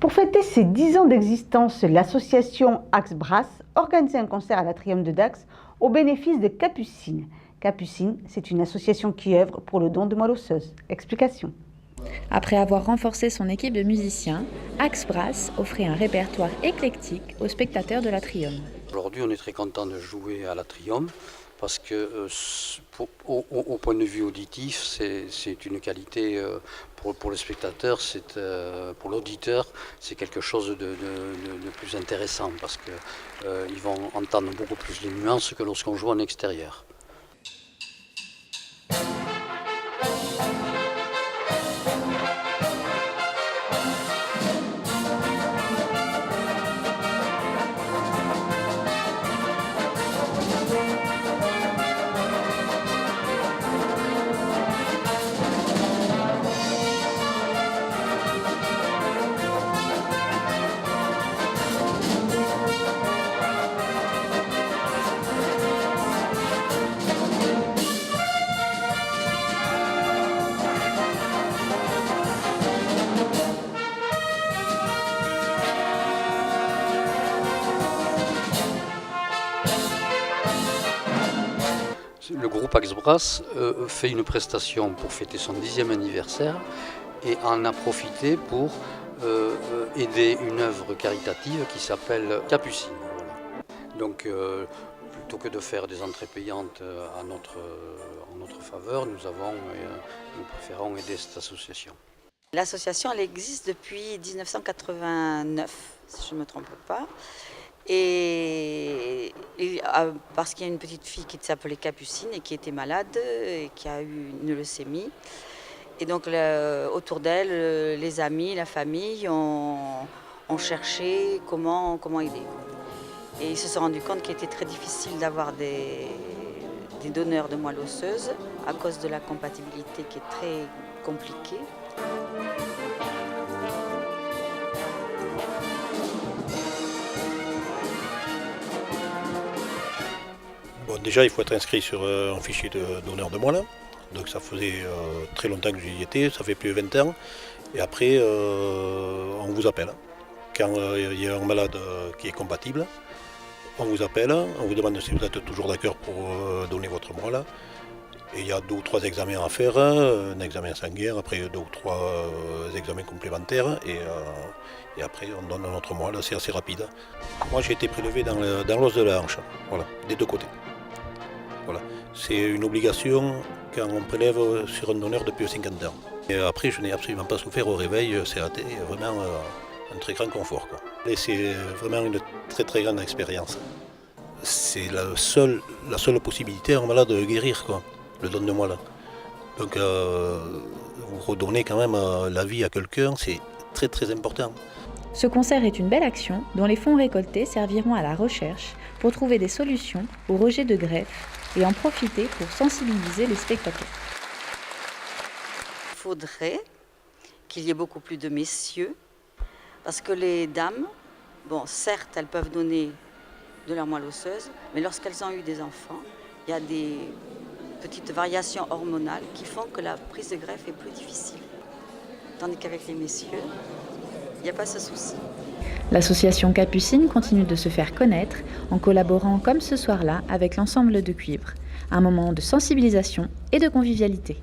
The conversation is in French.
Pour fêter ses 10 ans d'existence, l'association Axe Brasse organise un concert à l'Atrium de Dax au bénéfice de Capucines. Capucines, c'est une association qui œuvre pour le don de moelle osseuse. Explication. Après avoir renforcé son équipe de musiciens, Axe Brasse offrait un répertoire éclectique aux spectateurs de l'Atrium. Aujourd'hui, on est très content de jouer à l'Atrium parce que au point de vue auditif, c'est une qualité pour le spectateur, pour l'auditeur, c'est quelque chose de plus intéressant parce qu'ils vont entendre beaucoup plus les nuances que lorsqu'on joue en extérieur. Le groupe Axe Brasse fait une prestation pour fêter son 10e anniversaire et en a profité pour aider une œuvre caritative qui s'appelle Capucines. Voilà. Donc plutôt que de faire des entrées payantes en notre faveur, nous préférons aider cette association. L'association elle existe depuis 1989, si je ne me trompe pas. Et parce qu'il y a une petite fille qui s'appelait Capucine et qui était malade et qui a eu une leucémie. Et donc autour d'elle, les amis, la famille ont cherché comment aider. Et ils se sont rendus compte qu'il était très difficile d'avoir des donneurs de moelle osseuse à cause de la compatibilité qui est très compliquée. Bon, déjà, il faut être inscrit sur un fichier de donneur de moelle. Donc ça faisait très longtemps que j'y étais, ça fait plus de 20 ans. Et après, on vous appelle. Quand il y a un malade qui est compatible, on vous appelle, on vous demande si vous êtes toujours d'accord pour donner votre moelle. Et il y a 2 ou 3 examens à faire, un examen sanguin, après 2 ou 3 examens complémentaires. Et après, on donne notre moelle, c'est assez rapide. Moi, j'ai été prélevé dans l'os de la hanche, voilà, des 2 côtés. Voilà. C'est une obligation quand on prélève sur un donneur depuis 50 ans. Et après, je n'ai absolument pas souffert au réveil, c'est vraiment un très grand confort, quoi. Et c'est vraiment une très très grande expérience. C'est la seule possibilité à un malade de guérir, quoi, le don de moelle. Donc vous redonnez quand même la vie à quelqu'un, c'est très très important. Ce concert est une belle action dont les fonds récoltés serviront à la recherche pour trouver des solutions au rejet de greffe et en profiter pour sensibiliser les spectateurs. Il faudrait qu'il y ait beaucoup plus de messieurs, parce que les dames, bon, certes, elles peuvent donner de leur moelle osseuse, mais lorsqu'elles ont eu des enfants, il y a des petites variations hormonales qui font que la prise de greffe est plus difficile. Tandis qu'avec les messieurs, il n'y a pas ce souci. L'association Capucines continue de se faire connaître en collaborant comme ce soir-là avec l'ensemble de Cuivre. Un moment de sensibilisation et de convivialité.